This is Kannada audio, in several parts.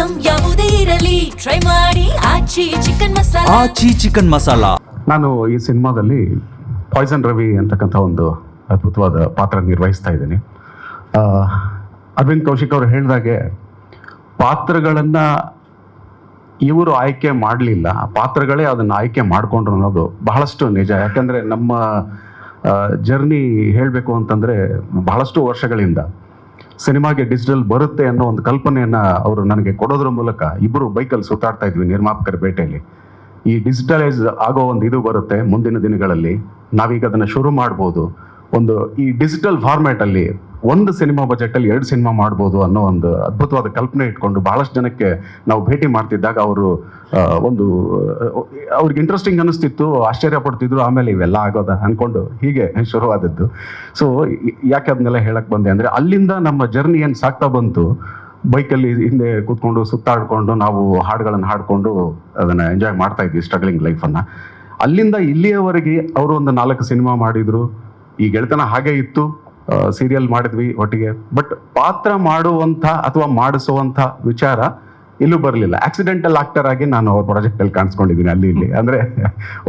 ಐಟಂ ಯಾವುದೇ ಇರಲಿ ಟ್ರೈ ಮಾಡಿ ಆಚಿ ಚಿಕನ್ ಮಸಾಲಾ. ನಾನು ಈ ಸಿನಿಮಾದಲ್ಲಿ ಪಾಯ್ಸನ್ ರವಿ ಅಂತಕ್ಕಂಥ ಒಂದು ಅದ್ಭುತವಾದ ಪಾತ್ರ ನಿರ್ವಹಿಸ್ತಾ ಇದ್ದೀನಿ. ಅರವಿಂದ್ ಕೌಶಿಕ್ ಅವರು ಹೇಳಿದಾಗೆ ಪಾತ್ರಗಳನ್ನು ಇವರು ಆಯ್ಕೆ ಮಾಡಲಿಲ್ಲ, ಪಾತ್ರಗಳೇ ಅದನ್ನು ಆಯ್ಕೆ ಮಾಡಿಕೊಂಡ್ರು ಅನ್ನೋದು ಬಹಳಷ್ಟು ನಿಜ. ಯಾಕಂದರೆ ನಮ್ಮ ಜರ್ನಿ ಹೇಳಬೇಕು ಅಂತಂದರೆ ಬಹಳಷ್ಟು ವರ್ಷಗಳಿಂದ ಸಿನಿಮಾಗೆ ಡಿಜಿಟಲ್ ಬರುತ್ತೆ ಅನ್ನೋ ಒಂದು ಕಲ್ಪನೆಯನ್ನು ಅವರು ನನಗೆ ಕೊಡೋದ್ರ ಮೂಲಕ ಇಬ್ಬರು ಬೈಕಲ್ಲಿ ಸುತ್ತಾಡ್ತಾ ಇದ್ವಿ ನಿರ್ಮಾಪಕರ ಭೇಟೆಯಲ್ಲಿ. ಈ ಡಿಜಿಟಲೈಸ್ ಆಗೋ ಒಂದು ಇದು ಬರುತ್ತೆ ಮುಂದಿನ ದಿನಗಳಲ್ಲಿ, ನಾವೀಗ ಅದನ್ನು ಶುರು ಮಾಡ್ಬೋದು. ಒಂದು ಈ ಡಿಜಿಟಲ್ ಫಾರ್ಮ್ಯಾಟಲ್ಲಿ ಒಂದು ಸಿನಿಮಾ ಬಜೆಟಲ್ಲಿ 2 ಸಿನಿಮಾ ಮಾಡ್ಬೋದು ಅನ್ನೋ ಒಂದು ಅದ್ಭುತವಾದ ಕಲ್ಪನೆ ಇಟ್ಕೊಂಡು ಬಹಳಷ್ಟು ಜನಕ್ಕೆ ನಾವು ಭೇಟಿ ಮಾಡ್ತಿದ್ದಾಗ ಅವರು ಅವ್ರಿಗೆ ಇಂಟ್ರೆಸ್ಟಿಂಗ್ ಅನ್ನಿಸ್ತಿತ್ತು, ಆಶ್ಚರ್ಯ ಪಡ್ತಿದ್ರು. ಆಮೇಲೆ ಇವೆಲ್ಲ ಆಗೋದ ಅಂದ್ಕೊಂಡು ಹೀಗೆ ಶುರುವಾದದ್ದು. ಸೊ ಯಾಕೆ ಅದನ್ನೆಲ್ಲ ಹೇಳಕ್ಕೆ ಬಂದೆ ಅಂದರೆ, ಅಲ್ಲಿಂದ ನಮ್ಮ ಜರ್ನಿ ಏನು ಸಾಗ್ತಾ ಬಂತು, ಬೈಕಲ್ಲಿ ಹಿಂದೆ ಕೂತ್ಕೊಂಡು ಸುತ್ತಾಡಿಕೊಂಡು ನಾವು ಹಾಡುಗಳನ್ನು ಹಾಡಿಕೊಂಡು ಅದನ್ನು ಎಂಜಾಯ್ ಮಾಡ್ತಾ ಇದ್ವಿ ಸ್ಟ್ರಗ್ಲಿಂಗ್ ಲೈಫನ್ನು. ಅಲ್ಲಿಂದ ಇಲ್ಲಿಯವರೆಗೆ ಅವರು ಒಂದು 4 ಸಿನಿಮಾ ಮಾಡಿದರು. ಈ ಗೆಳೆತನ ಹಾಗೆ ಇತ್ತು, ಸೀರಿಯಲ್ ಮಾಡಿದ್ವಿ ಒಟ್ಟಿಗೆ. ಬಟ್ ಪಾತ್ರ ಮಾಡುವಂಥ ಅಥವಾ ಮಾಡಿಸುವಂಥ ವಿಚಾರ ಇಲ್ಲೂ ಬರಲಿಲ್ಲ. ಆಕ್ಸಿಡೆಂಟಲ್ ಆಕ್ಟರ್ ಆಗಿ ನಾನು ಅವ್ರ ಪ್ರಾಜೆಕ್ಟಲ್ಲಿ ಕಾಣಿಸ್ಕೊಂಡಿದ್ದೀನಿ ಅಲ್ಲಿ ಇಲ್ಲಿ. ಅಂದರೆ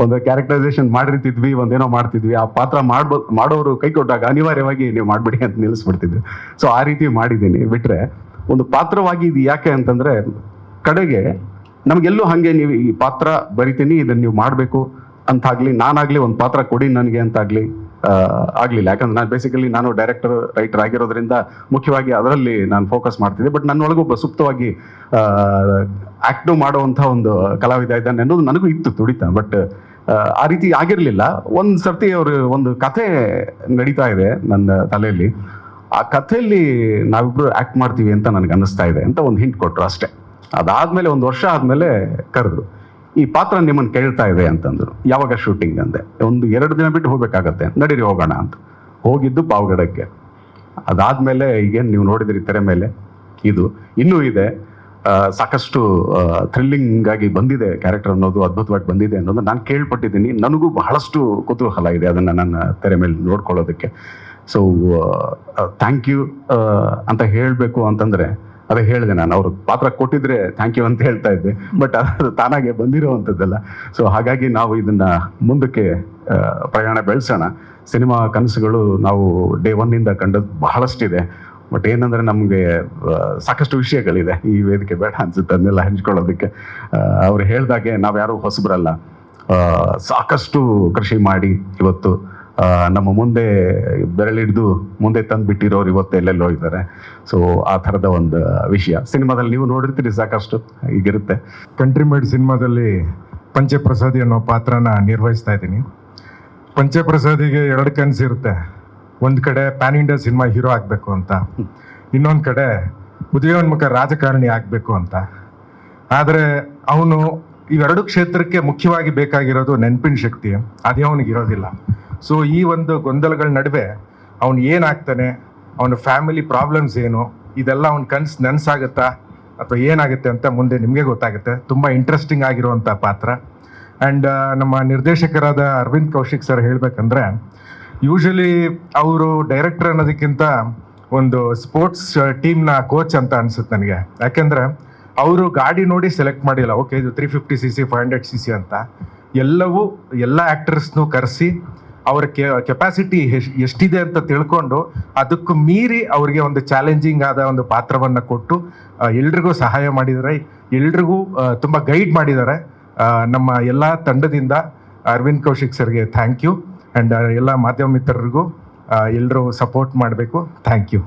ಒಂದು ಕ್ಯಾರೆಕ್ಟರೈಸೇಷನ್ ಮಾಡಿರ್ತಿದ್ವಿ, ಒಂದೇನೋ ಮಾಡ್ತಿದ್ವಿ, ಆ ಪಾತ್ರ ಮಾಡೋರು ಕೈ ಕೊಟ್ಟಾಗ ಅನಿವಾರ್ಯವಾಗಿ ನೀವು ಮಾಡಿಬಿಡಿ ಅಂತ ನಿಲ್ಲಿಸ್ಬಿಡ್ತಿದ್ವಿ. ಸೊ ಆ ರೀತಿ ಮಾಡಿದ್ದೀನಿ. ಬಿಟ್ಟರೆ ಒಂದು ಪಾತ್ರವಾಗಿ ಇದು ಯಾಕೆ ಅಂತಂದರೆ, ಕಡೆಗೆ ನಮಗೆಲ್ಲೂ ಹಾಗೆ ನೀವು ಈ ಪಾತ್ರ ಬರಿತೀನಿ ಇದನ್ನು ನೀವು ಮಾಡಬೇಕು ಅಂತಾಗಲಿ, ನಾನಾಗಲಿ ಒಂದು ಪಾತ್ರ ಕೊಡಿ ನನಗೆ ಅಂತಾಗಲಿ ಆಗಲಿಲ್ಲ. ಯಾಕಂದ್ರೆ ನಾನು ಬೇಸಿಕಲಿ ನಾನು ಡೈರೆಕ್ಟರ್ ರೈಟರ್ ಆಗಿರೋದ್ರಿಂದ ಮುಖ್ಯವಾಗಿ ಅದರಲ್ಲಿ ನಾನು ಫೋಕಸ್ ಮಾಡ್ತಿದ್ದೆ. ಬಟ್ ನನ್ನೊಳಗೊಬ್ಬ ಸುಪ್ತವಾಗಿ ಆ್ಯಕ್ಟು ಮಾಡುವಂಥ ಒಂದು ಕಲಾವಿದ ಇದ್ದಾನೆ ಅನ್ನೋದು ನನಗೂ ಇತ್ತು ತುಡಿತ. ಬಟ್ ಆ ರೀತಿ ಆಗಿರಲಿಲ್ಲ. ಒಂದು ಸರ್ತಿ ಅವರು ಒಂದು ಕಥೆ ನಡೀತಾ ಇದೆ ನನ್ನ ತಲೆಯಲ್ಲಿ, ಆ ಕಥೆಯಲ್ಲಿ ನಾವಿಬ್ಬರು ಆ್ಯಕ್ಟ್ ಮಾಡ್ತೀವಿ ಅಂತ ನನಗೆ ಅನ್ನಿಸ್ತಾ ಇದೆ ಅಂತ ಒಂದು ಹಿಂಟ್ ಕೊಟ್ಟರು ಅಷ್ಟೇ. ಅದಾದಮೇಲೆ 1 ವರ್ಷ ಆದಮೇಲೆ ಕರೆದ್ರು, ಈ ಪಾತ್ರ ನಿಮ್ಮನ್ನು ಕೇಳ್ತಾ ಇದೆ ಅಂತಂದರು. ಯಾವಾಗ ಶೂಟಿಂಗ್ ಅಂದೆ, ಒಂದು 2 ದಿನ ಬಿಟ್ಟು ಹೋಗ್ಬೇಕಾಗತ್ತೆ, ನಡೀರಿ ಹೋಗೋಣ ಅಂತ. ಹೋಗಿದ್ದು ಪಾವಗಡಕ್ಕೆ. ಅದಾದಮೇಲೆ ಈಗೇನು ನೀವು ನೋಡಿದಿರಿ ತೆರೆ ಮೇಲೆ, ಇದು ಇನ್ನೂ ಇದೆ. ಸಾಕಷ್ಟು ಥ್ರಿಲ್ಲಿಂಗ್ ಆಗಿ ಬಂದಿದೆ ಕ್ಯಾರೆಕ್ಟರ್ ಅನ್ನೋದು, ಅದ್ಭುತವಾಗಿ ಬಂದಿದೆ ಅನ್ನೋದು ನಾನು ಕೇಳ್ಪಟ್ಟಿದ್ದೀನಿ. ನನಗೂ ಬಹಳಷ್ಟು ಕುತೂಹಲ ಇದೆ ಅದನ್ನು ನನ್ನ ತೆರೆ ಮೇಲೆ ನೋಡ್ಕೊಳ್ಳೋದಕ್ಕೆ. ಸೊ ಥ್ಯಾಂಕ್ ಯು ಅಂತ ಹೇಳಬೇಕು ಅಂತಂದರೆ ಅದೇ ಹೇಳಿದೆ ನಾನು, ಅವರು ಪಾತ್ರ ಕೊಟ್ಟಿದ್ರೆ ಥ್ಯಾಂಕ್ ಯು ಅಂತ ಹೇಳ್ತಾ ಇದ್ದೆ. ಬಟ್ ಅದು ತಾನಾಗೆ ಬಂದಿರೋವಂಥದ್ದಲ್ಲ. ಸೊ ಹಾಗಾಗಿ ನಾವು ಇದನ್ನು ಮುಂದಕ್ಕೆ ಪ್ರಯಾಣ ಬೆಳೆಸೋಣ. ಸಿನಿಮಾ ಕನಸುಗಳು ನಾವು ಡೇ 1 ಕಂಡದ್ದು ಬಹಳಷ್ಟಿದೆ. ಬಟ್ ಏನಂದರೆ ನಮಗೆ ಸಾಕಷ್ಟು ವಿಷಯಗಳಿದೆ, ಈ ವೇದಿಕೆ ಬೇಡ ಅನ್ಸುತ್ತೆ ಅದನ್ನೆಲ್ಲ ಹಂಚ್ಕೊಳ್ಳೋದಕ್ಕೆ. ಅವ್ರು ಹೇಳ್ದಾಗೆ ನಾವು ಯಾರೂ ಹೊಸಬರಲ್ಲ, ಸಾಕಷ್ಟು ಕೃಷಿ ಮಾಡಿ ಇವತ್ತು ನಮ್ಮ ಮುಂದೆ ಬೆರಳಿಡ್ದು ಮುಂದೆ ತಂದು ಬಿಟ್ಟಿರೋರು ಇವತ್ತು ಎಲ್ಲೆಲ್ಲೋ ಇದ್ದಾರೆ. ಸೊ ಆ ಥರದ ಒಂದು ವಿಷಯ ಸಿನಿಮಾದಲ್ಲಿ ನೀವು ನೋಡಿರ್ತೀರಿ, ಸಾಕಷ್ಟು ಈಗಿರುತ್ತೆ. ಕಂಟ್ರಿ ಮೇಡ್ ಸಿನಿಮಾದಲ್ಲಿ ಪಂಚಪ್ರಸಾದಿ ಅನ್ನೋ ಪಾತ್ರನ ನಿರ್ವಹಿಸ್ತಾ ಇದ್ದೀನಿ. ಪಂಚಪ್ರಸಾದಿಗೆ 2 ಕನಸಿರುತ್ತೆ. ಒಂದು ಕಡೆ ಪ್ಯಾನ್ ಇಂಡಿಯಾ ಸಿನಿಮಾ ಹೀರೋ ಆಗಬೇಕು ಅಂತ, ಇನ್ನೊಂದು ಕಡೆ ಉದಯೋನ್ಮುಖ ರಾಜಕಾರಣಿ ಆಗಬೇಕು ಅಂತ. ಆದರೆ ಅವನು ಇವೆರಡು ಕ್ಷೇತ್ರಕ್ಕೆ ಮುಖ್ಯವಾಗಿ ಬೇಕಾಗಿರೋದು ನೆನಪಿನ ಶಕ್ತಿ, ಅದೇ ಅವನಿಗೆ ಇರೋದಿಲ್ಲ. ಸೊ ಈ ಒಂದು ಗೊಂದಲಗಳ ನಡುವೆ ಅವನು ಏನಾಗ್ತಾನೆ, ಅವನ ಫ್ಯಾಮಿಲಿ ಪ್ರಾಬ್ಲಮ್ಸ್ ಏನು, ಇದೆಲ್ಲ ಅವ್ನ ಕನಸು ನನಸಾಗುತ್ತಾ ಅಥವಾ ಏನಾಗುತ್ತೆ ಅಂತ ಮುಂದೆ ನಿಮಗೆ ಗೊತ್ತಾಗುತ್ತೆ. ತುಂಬ ಇಂಟ್ರೆಸ್ಟಿಂಗ್ ಆಗಿರುವಂಥ ಪಾತ್ರ. ಆ್ಯಂಡ್ ನಮ್ಮ ನಿರ್ದೇಶಕರಾದ ಅರವಿಂದ್ ಕೌಶಿಕ್ ಸರ್ ಹೇಳಬೇಕಂದ್ರೆ, ಯೂಶಲಿ ಅವರು ಡೈರೆಕ್ಟರ್ ಅನ್ನೋದಕ್ಕಿಂತ ಒಂದು ಸ್ಪೋರ್ಟ್ಸ್ ಟೀಮ್ನ ಕೋಚ್ ಅಂತ ಅನಿಸುತ್ತೆ ನನಗೆ. ಯಾಕೆಂದರೆ ಅವರು ಗಾಡಿ ನೋಡಿ ಸೆಲೆಕ್ಟ್ ಮಾಡಿಲ್ಲ, ಓಕೆ ಇದು 350cc 500cc ಅಂತ. ಎಲ್ಲ ಆ್ಯಕ್ಟರ್ಸ್ನೂ ಕರೆಸಿ ಅವರ ಕೆಪಾಸಿಟಿ ಎಷ್ಟಿದೆ ಅಂತ ತಿಳ್ಕೊಂಡು ಅದಕ್ಕೂ ಮೀರಿ ಅವ್ರಿಗೆ ಒಂದು ಚಾಲೆಂಜಿಂಗ್ ಆದ ಒಂದು ಪಾತ್ರವನ್ನು ಕೊಟ್ಟು ಎಲ್ರಿಗೂ ಸಹಾಯ ಮಾಡಿದ್ದಾರೆ, ಎಲ್ರಿಗೂ ತುಂಬ ಗೈಡ್ ಮಾಡಿದ್ದಾರೆ. ನಮ್ಮ ಎಲ್ಲ ತಂಡದಿಂದ ಅರವಿಂದ್ ಕೌಶಿಕ್ ಸರ್ಗೆ ಥ್ಯಾಂಕ್ ಯು. ಆ್ಯಂಡ್ ಎಲ್ಲ ಮಾಧ್ಯಮ ಮಿತ್ರರಿಗೂ ಎಲ್ಲರೂ ಸಪೋರ್ಟ್ ಮಾಡಬೇಕು. Thank you.